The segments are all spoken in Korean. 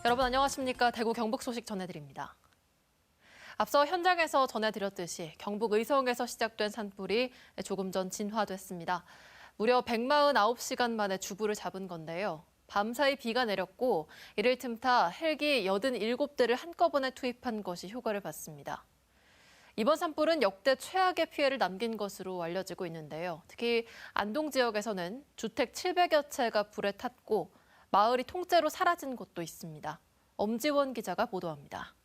여러분 안녕하십니까? 대구 경북 소식 전해드립니다. 앞서 현장에서 전해드렸듯이 경북 의성에서 시작된 산불이 조금 전 진화됐습니다. 무려 149시간 만에 주부를 잡은 건데요. 밤사이 비가 내렸고 이를 틈타 헬기 87대를 한꺼번에 투입한 것이 효과를 봤습니다. 이번 산불은 역대 최악의 피해를 남긴 것으로 알려지고 있는데요. 특히 안동 지역에서는 주택 700여 채가 불에 탔고 마을이 통째로 사라진 곳도 있습니다. 엄지원 기자가 보도합니다.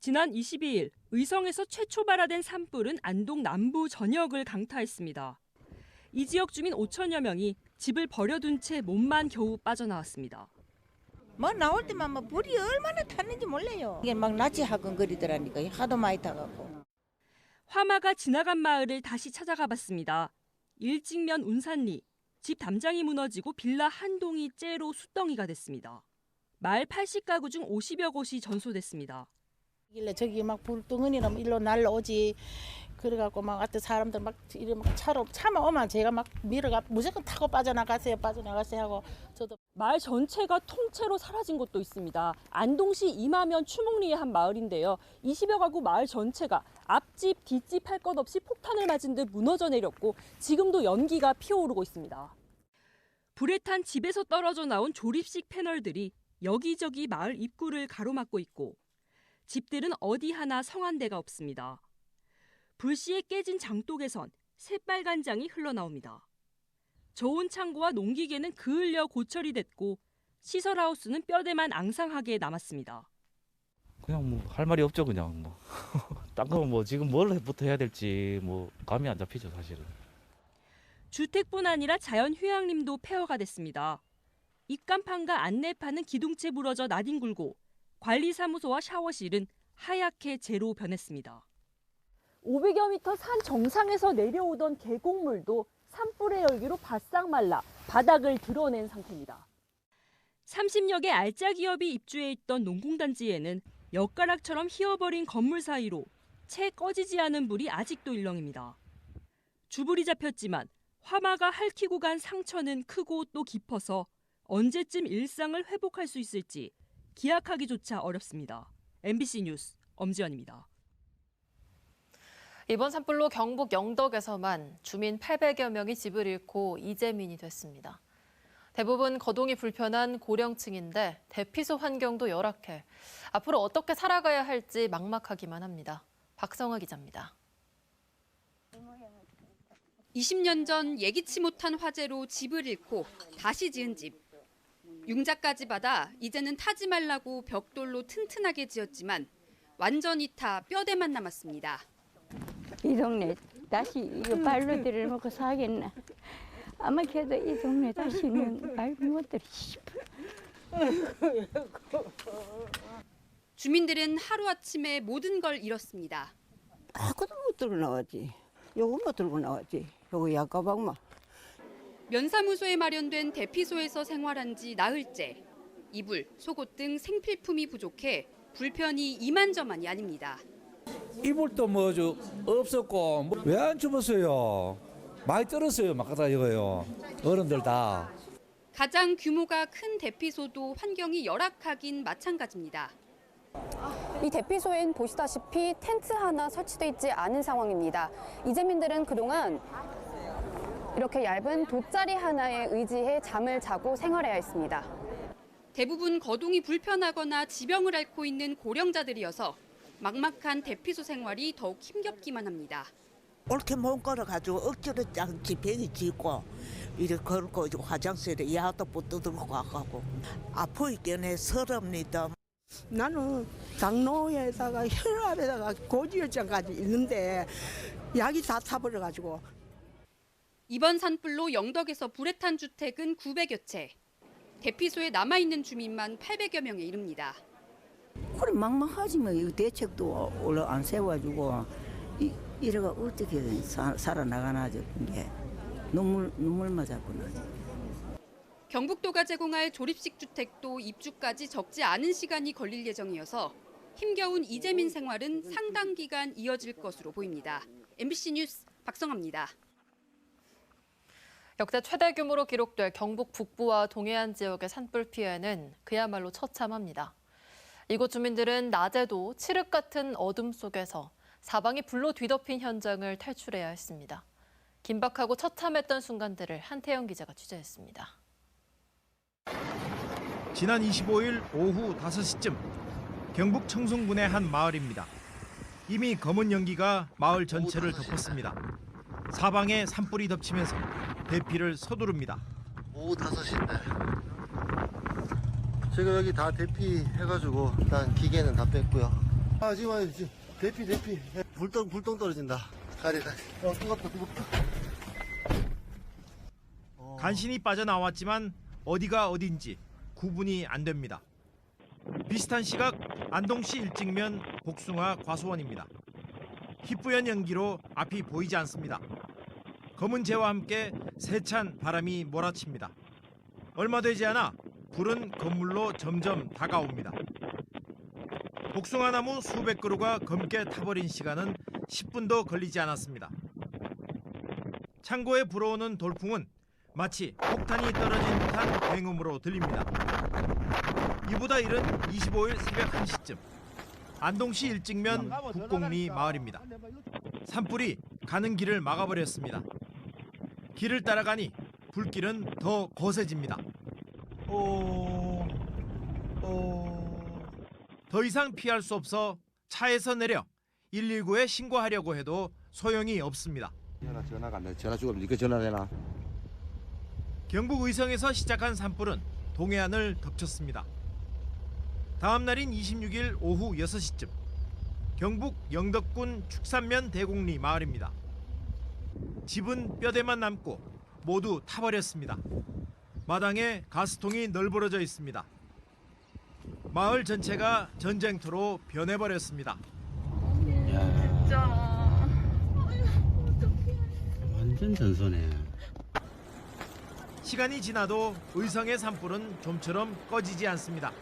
지난 22일 의성에서 최초 발화된 산불은 안동 남부 전역을 강타했습니다. 이 지역 주민 5천여 명이 집을 버려둔 채 몸만 겨우 빠져나왔습니다. 뭐 나올 때만 뭐 불이 얼마나 탔는지 몰라요. 이게 막 낯이 하근거리더라니까 하도 많이 타갖고. 화마가 지나간 마을을 다시 찾아가 봤습니다. 일직면 운산리, 집 담장이 무너지고 빌라 한 동이 째로 숯덩이가 됐습니다. 마을 80가구 중 50여 곳이 전소됐습니다. 저기 막 불덩어리나 일로 날라오지. 그래갖고 막 하여튼 사람들 막 이래 막 차만 오면 제가 막 밀어가 무조건 타고 빠져나가세요 하고 저도. 마을 전체가 통째로 사라진 곳도 있습니다. 안동시 이마면 추목리의 한 마을인데요. 20여 가구 마을 전체가 앞집, 뒷집 할 것 없이 폭탄을 맞은 듯 무너져 내렸고 지금도 연기가 피어오르고 있습니다. 불에 탄 집에서 떨어져 나온 조립식 패널들이 여기저기 마을 입구를 가로막고 있고 집들은 어디 하나 성한 데가 없습니다. 불씨에 깨진 장독에선 새빨간 장이 흘러나옵니다. 저온 창고와 농기계는 그을려 고철이 됐고 시설하우스는 뼈대만 앙상하게 남았습니다. 그냥 뭐 할 말이 없죠. 그냥 뭐 딴 거 뭐 지금 뭘부터 해야 될지 뭐 감이 안 잡히죠 사실은. 주택뿐 아니라 자연 휴양림도 폐허가 됐습니다. 입간판과 안내판은 기둥채 부러져 나뒹굴고 관리사무소와 샤워실은 하얗게 재로 변했습니다. 500여 미터 산 정상에서 내려오던 계곡물도 산불의 열기로 바싹 말라 바닥을 드러낸 상태입니다. 30여 개 알짜 기업이 입주해 있던 농공단지에는 엿가락처럼 휘어버린 건물 사이로 채 꺼지지 않은 불이 아직도 일렁입니다. 주불이 잡혔지만 화마가 핥히고 간 상처는 크고 또 깊어서 언제쯤 일상을 회복할 수 있을지 기약하기조차 어렵습니다. MBC 뉴스 엄지연입니다. 이번 산불로 경북 영덕에서만 주민 800여 명이 집을 잃고 이재민이 됐습니다. 대부분 거동이 불편한 고령층인데 대피소 환경도 열악해 앞으로 어떻게 살아가야 할지 막막하기만 합니다. 박성아 기자입니다. 20년 전 예기치 못한 화재로 집을 잃고 다시 지은 집. 융자까지 받아 이제는 타지 말라고 벽돌로 튼튼하게 지었지만 완전히 타 뼈대만 남았습니다. 이 동네 다시 이거 발로 들여놓고 사겠나. 아마 그래도 이 동네 다시는 발 못 들이 싶어. 주민들은 하루아침에 모든 걸 잃었습니다. 아무것도 못 들고 나왔지. 요것만 들고 나왔지. 요거 약가방만. 면사무소에 마련된 대피소에서 생활한 지 나흘째. 이불, 속옷 등 생필품이 부족해 불편이 이만저만이 아닙니다. 이불도 뭐 없었고 왜 안 주무세요? 많이 떨었어요. 막 갖다 이거요. 어른들 다. 가장 규모가 큰 대피소도 환경이 열악하긴 마찬가지입니다. 이 대피소엔 보시다시피 텐트 하나 설치돼 있지 않은 상황입니다. 이재민들은 그동안 이렇게 얇은 돗자리 하나에 의지해 잠을 자고 생활해야 했습니다. 대부분 거동이 불편하거나 지병을 앓고 있는 고령자들이어서 막막한 대피소 생활이 더욱 힘겹기만 합니다. 옳게 못 걸어가지고 억지로 지팽이 짓고 이렇게 걸고 화장실에 야도부 뜯고 가고 아프기는 서럽니다. 나는 당뇨에다가 혈압에다가 고지혈증까지 있는데 약이 다 타버려가지고. 이번 산불로 영덕에서 불에 탄 주택은 900여 채. 대피소에 남아있는 주민만 800여 명에 이릅니다. 그래 막막하지 뭐 이 대책도 원래 안 세워가지고 이래가 어떻게 살아나가나 이게 눈물 맞았구나. 경북도가 제공할 조립식 주택도 입주까지 적지 않은 시간이 걸릴 예정이어서 힘겨운 이재민 생활은 상당 기간 이어질 것으로 보입니다. MBC 뉴스 박성아입니다. 역대 최대 규모로 기록될 경북 북부와 동해안 지역의 산불 피해는 그야말로 처참합니다. 이곳 주민들은 낮에도 칠흑 같은 어둠 속에서 사방이 불로 뒤덮인 현장을 탈출해야 했습니다. 긴박하고 처참했던 순간들을 한태영 기자가 취재했습니다. 지난 25일 오후 5시쯤 경북 청송군의 한 마을입니다. 이미 검은 연기가 마을 전체를 덮었습니다. 사방에 산불이 덮치면서 대피를 서두릅니다. 오후 5시인데 지금 여기 다 대피해가지고 일단 기계는 다 뺐고요. 지금 대피 불똥 떨어진다. 가리 뜨겁다. 간신히 빠져나왔지만 어디가 어딘지 구분이 안 됩니다. 비슷한 시각 안동시 일직면 복숭아 과수원입니다. 희뿌연 연기로 앞이 보이지 않습니다. 검은 재와 함께 세찬 바람이 몰아칩니다. 얼마 되지 않아 불은 건물로 점점 다가옵니다. 복숭아나무 수백 그루가 검게 타버린 시간은 10분도 걸리지 않았습니다. 창고에 불어오는 돌풍은 마치 폭탄이 떨어진 듯한 굉음으로 들립니다. 이보다 이른 25일 새벽 1시쯤 안동시 일직면 북곡리 마을입니다. 산불이 가는 길을 막아버렸습니다. 길을 따라가니 불길은 더 거세집니다. 더 이상 피할 수 없어 차에서 내려 119에 신고하려고 해도 소용이 없습니다. 전화가 안 돼. 전화 주면 이거 전화 되나? 경북 의성에서 시작한 산불은 동해안을 덮쳤습니다. 다음 날인 26일 오후 6시쯤 경북 영덕군 축산면 대곡리 마을입니다. 집은 뼈대만 남고 모두 타버렸습니다. 마당에 가스통이 널브러져 있습니다. 마을 전체가 전쟁터로 변해버렸습니다. 진짜 완전 전소네. 시간이 지나도 의성의 산불은 좀처럼 꺼지지 않습니다.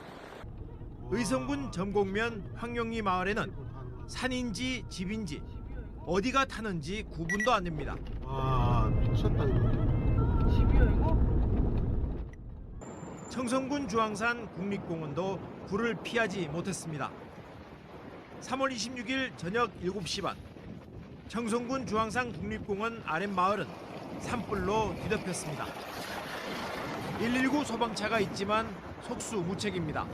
의성군 점곡면 황룡리 마을에는 산인지 집인지 어디가 타는지 구분도 안 됩니다. 와 미쳤다 이거. 집이야 이거? 청송군 주황산 국립공원도 불을 피하지 못했습니다. 3월 26일 저녁 7시 반 청송군 주황산 국립공원 아랫마을은 산불로 뒤덮였습니다. 119 소방차가 있지만 속수무책입니다.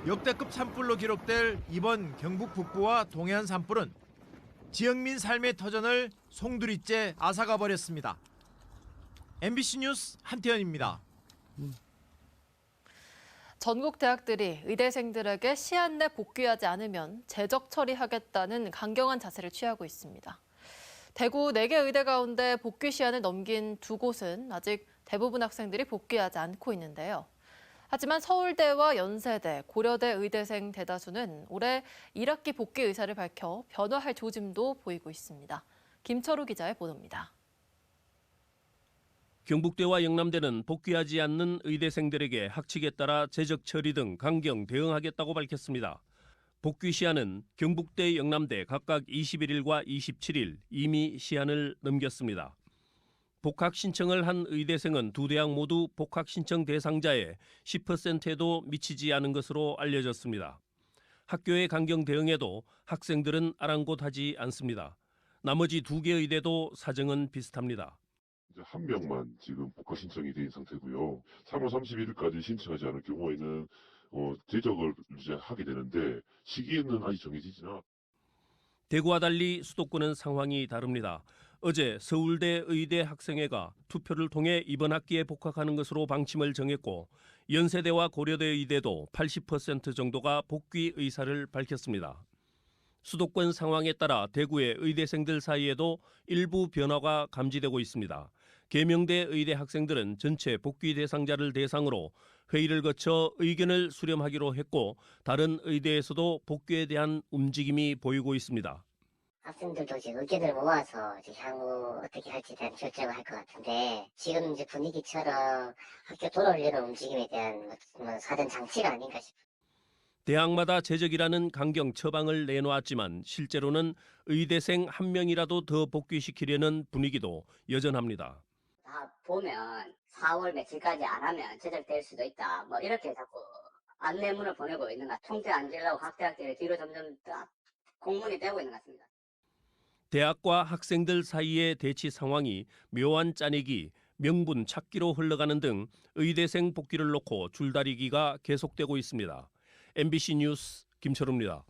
역대급 산불로 기록될 이번 경북 북부와 동해안 산불은 지역민 삶의 터전을 송두리째 앗아가 버렸습니다. MBC 뉴스 한태현입니다. 전국 대학들이 의대생들에게 시한 내 복귀하지 않으면 재적 처리하겠다는 강경한 자세를 취하고 있습니다. 대구 4개 의대 가운데 복귀 시한을 넘긴 2곳은 아직 대부분 학생들이 복귀하지 않고 있는데요. 하지만 서울대와 연세대, 고려대 의대생 대다수는 올해 1학기 복귀 의사를 밝혀 변화할 조짐도 보이고 있습니다. 김철우 기자의 보도입니다. 경북대와 영남대는 복귀하지 않는 의대생들에게 학칙에 따라 재적 처리 등 강경 대응하겠다고 밝혔습니다. 복귀 시한은 경북대, 영남대 각각 21일과 27일 이미 시한을 넘겼습니다. 복학 신청을 한 의대생은 두 대학 모두 복학 신청 대상자의 10%에도 미치지 않은 것으로 알려졌습니다. 학교의 강경 대응에도 학생들은 아랑곳하지 않습니다. 나머지 2개 의대도 사정은 비슷합니다. 이제 한 명만 지금 복학 신청이 된 상태고요. 3월 31일까지 신청하지 않을 경우에는 재적을 이제 하게 되는데 시기는 아직 정해지지는 않았습니다. 대구와 달리 수도권은 상황이 다릅니다. 어제 서울대 의대 학생회가 투표를 통해 이번 학기에 복학하는 것으로 방침을 정했고 연세대와 고려대 의대도 80% 정도가 복귀 의사를 밝혔습니다. 수도권 상황에 따라 대구의 의대생들 사이에도 일부 변화가 감지되고 있습니다. 계명대 의대 학생들은 전체 복귀 대상자를 대상으로 회의를 거쳐 의견을 수렴하기로 했고 다른 의대에서도 복귀에 대한 움직임이 보이고 있습니다. 학생들도 이제 의견을 모아서 이제 향후 어떻게 할지에 대한 결정을 할 것 같은데 지금 이제 분위기처럼 학교 돌아오려는 움직임에 대한 사전 장치가 아닌가 싶습니다. 대학마다 재적이라는 강경 처방을 내놓았지만 실제로는 의대생 한 명이라도 더 복귀시키려는 분위기도 여전합니다. 다 보면 4월 며칠까지 안 하면 제적될 수도 있다. 뭐 이렇게 자꾸 안내문을 보내고 있는 것 같아요. 총대 안 지려고 각 대학들이 뒤로 점점 딱 공문이 되고 있는 것 같습니다. 대학과 학생들 사이의 대치 상황이 묘한 짜내기, 명분 찾기로 흘러가는 등 의대생 복귀를 놓고 줄다리기가 계속되고 있습니다. MBC 뉴스 김철우입니다.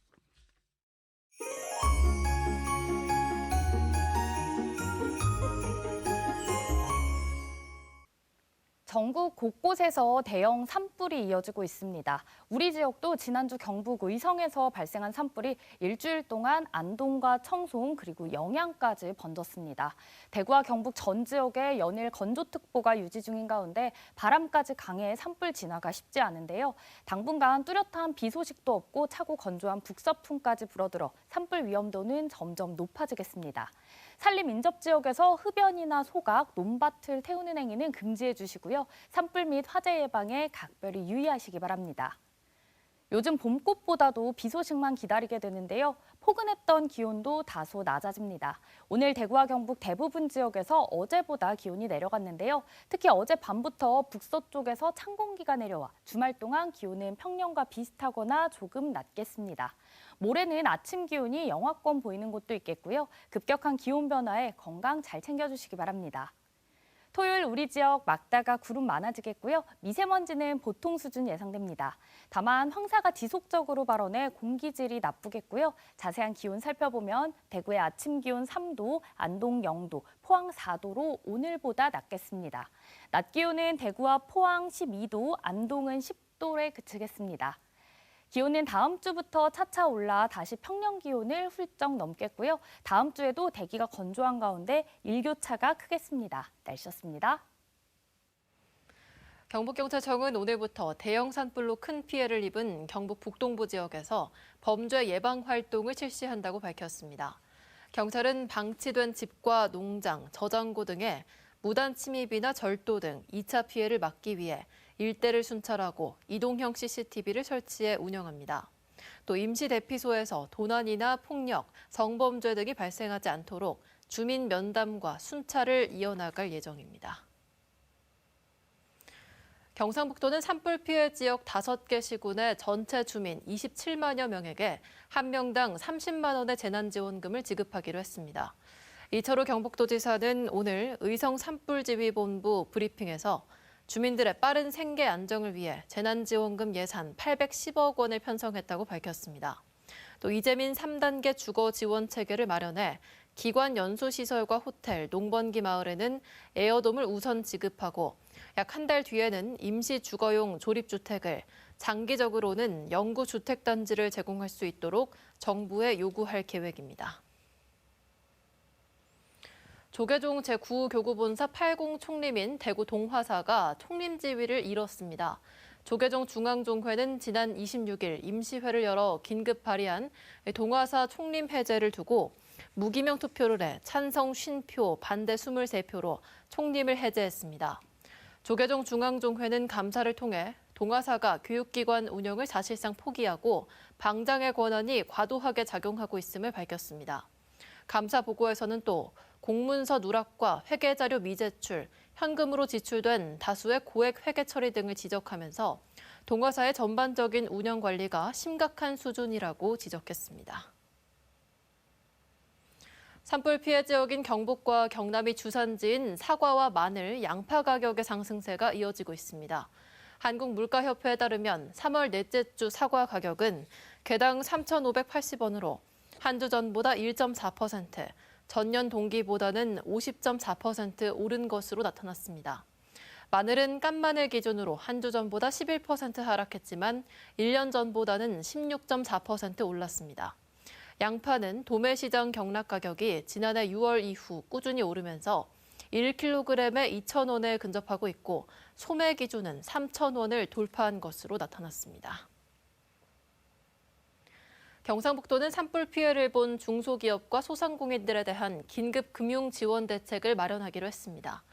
전국 곳곳에서 대형 산불이 이어지고 있습니다. 우리 지역도 지난주 경북 의성에서 발생한 산불이 일주일 동안 안동과 청송 그리고 영양까지 번졌습니다. 대구와 경북 전 지역에 연일 건조특보가 유지 중인 가운데 바람까지 강해 산불 진화가 쉽지 않은데요. 당분간 뚜렷한 비 소식도 없고 차고 건조한 북서풍까지 불어들어 산불 위험도는 점점 높아지겠습니다. 산림 인접 지역에서 흡연이나 소각, 논밭을 태우는 행위는 금지해 주시고요. 산불 및 화재 예방에 각별히 유의하시기 바랍니다. 요즘 봄꽃보다도 비 소식만 기다리게 되는데요. 포근했던 기온도 다소 낮아집니다. 오늘 대구와 경북 대부분 지역에서 어제보다 기온이 내려갔는데요. 특히 어제 밤부터 북서쪽에서 찬 공기가 내려와 주말 동안 기온은 평년과 비슷하거나 조금 낮겠습니다. 모레는 아침 기온이 영하권 보이는 곳도 있겠고요. 급격한 기온 변화에 건강 잘 챙겨주시기 바랍니다. 토요일 우리 지역 막다가 구름 많아지겠고요. 미세먼지는 보통 수준 예상됩니다. 다만 황사가 지속적으로 발원해 공기질이 나쁘겠고요. 자세한 기온 살펴보면 대구의 아침 기온 3도, 안동 0도, 포항 4도로 오늘보다 낮겠습니다. 낮 기온은 대구와 포항 12도, 안동은 10도에 그치겠습니다. 기온은 다음 주부터 차차 올라 다시 평년 기온을 훌쩍 넘겠고요. 다음 주에도 대기가 건조한 가운데 일교차가 크겠습니다. 날씨였습니다. 경북경찰청은 오늘부터 대형 산불로 큰 피해를 입은 경북 북동부 지역에서 범죄 예방 활동을 실시한다고 밝혔습니다. 경찰은 방치된 집과 농장, 저장고 등에 무단 침입이나 절도 등 2차 피해를 막기 위해 일대를 순찰하고 이동형 CCTV를 설치해 운영합니다. 또 임시 대피소에서 도난이나 폭력, 성범죄 등이 발생하지 않도록 주민 면담과 순찰을 이어나갈 예정입니다. 경상북도는 산불 피해 지역 5개 시군의 전체 주민 27만여 명에게 한 명당 30만 원의 재난지원금을 지급하기로 했습니다. 이철우 경북도지사는 오늘 의성 산불지휘본부 브리핑에서 주민들의 빠른 생계 안정을 위해 재난지원금 예산 810억 원을 편성했다고 밝혔습니다. 또 이재민 3단계 주거 지원 체계를 마련해 기관 연수시설과 호텔, 농번기 마을에는 에어돔을 우선 지급하고 약 한 달 뒤에는 임시 주거용 조립주택을, 장기적으로는 영구 주택단지를 제공할 수 있도록 정부에 요구할 계획입니다. 조계종 제9교구본사 80 총림인 대구 동화사가 총림 지위를 잃었습니다. 조계종 중앙종회는 지난 26일 임시회를 열어 긴급 발의한 동화사 총림 해제를 두고 무기명 투표를 해 찬성 50표, 반대 23표로 총림을 해제했습니다. 조계종 중앙종회는 감사를 통해 동화사가 교육기관 운영을 사실상 포기하고 방장의 권한이 과도하게 작용하고 있음을 밝혔습니다. 감사 보고에서는 또 공문서 누락과 회계자료 미제출, 현금으로 지출된 다수의 고액 회계 처리 등을 지적하면서 동화사의 전반적인 운영 관리가 심각한 수준이라고 지적했습니다. 산불 피해 지역인 경북과 경남이 주산지인 사과와 마늘, 양파 가격의 상승세가 이어지고 있습니다. 한국물가협회에 따르면 3월 넷째 주 사과 가격은 개당 3,580원으로 한 주 전보다 1.4%, 전년 동기보다는 50.4% 오른 것으로 나타났습니다. 마늘은 깐마늘 기준으로 한 주 전보다 11% 하락했지만 1년 전보다는 16.4% 올랐습니다. 양파는 도매시장 경락 가격이 지난해 6월 이후 꾸준히 오르면서 1kg에 2,000원에 근접하고 있고 소매 기준은 3,000원을 돌파한 것으로 나타났습니다. 경상북도는 산불 피해를 본 중소기업과 소상공인들에 대한 긴급 금융 지원 대책을 마련하기로 했습니다.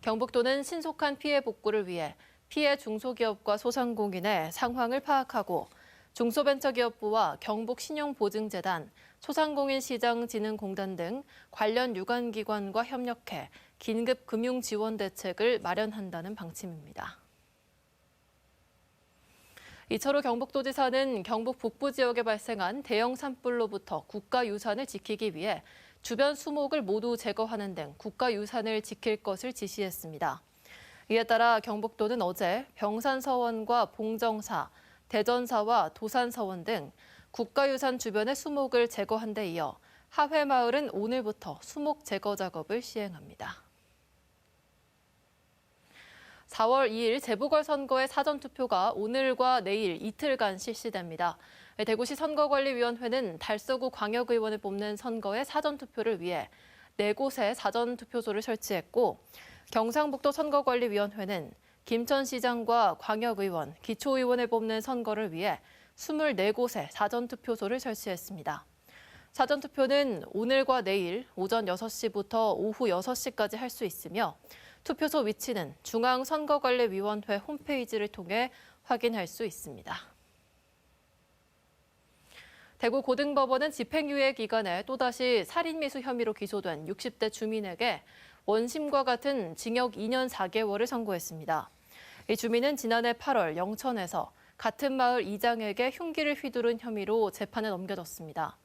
경북도는 신속한 피해 복구를 위해 피해 중소기업과 소상공인의 상황을 파악하고 중소벤처기업부와 경북신용보증재단, 소상공인시장진흥공단 등 관련 유관기관과 협력해 긴급 금융 지원 대책을 마련한다는 방침입니다. 이철우 경북도지사는 경북 북부 지역에 발생한 대형 산불로부터 국가유산을 지키기 위해 주변 수목을 모두 제거하는 등 국가유산을 지킬 것을 지시했습니다. 이에 따라 경북도는 어제 병산서원과 봉정사, 대전사와 도산서원 등 국가유산 주변의 수목을 제거한 데 이어 하회마을은 오늘부터 수목 제거 작업을 시행합니다. 4월 2일 재보궐선거의 사전투표가 오늘과 내일 이틀간 실시됩니다. 대구시 선거관리위원회는 달서구 광역의원을 뽑는 선거의 사전투표를 위해 4곳에 사전투표소를 설치했고 경상북도 선거관리위원회는 김천시장과 광역의원, 기초의원을 뽑는 선거를 위해 24곳에 사전투표소를 설치했습니다. 사전투표는 오늘과 내일 오전 6시부터 오후 6시까지 할 수 있으며 투표소 위치는 중앙선거관리위원회 홈페이지를 통해 확인할 수 있습니다. 대구 고등법원은 집행유예 기간에 또다시 살인미수 혐의로 기소된 60대 주민에게 원심과 같은 징역 2년 4개월을 선고했습니다. 이 주민은 지난해 8월 영천에서 같은 마을 이장에게 흉기를 휘두른 혐의로 재판에 넘겨졌습니다.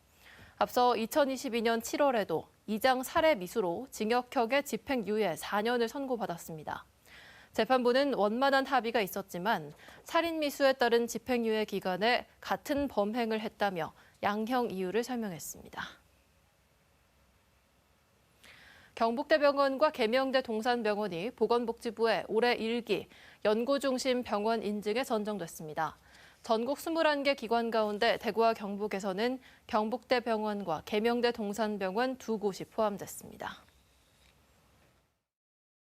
앞서 2022년 7월에도 이장 살해 미수로 징역형의 집행유예 4년을 선고받았습니다. 재판부는 원만한 합의가 있었지만 살인 미수에 따른 집행유예 기간에 같은 범행을 했다며 양형 이유를 설명했습니다. 경북대병원과 계명대 동산병원이 보건복지부의 올해 1기 연구중심 병원 인증에 선정됐습니다. 전국 21개 기관 가운데 대구와 경북에서는 경북대병원과 계명대 동산병원 2곳이 포함됐습니다.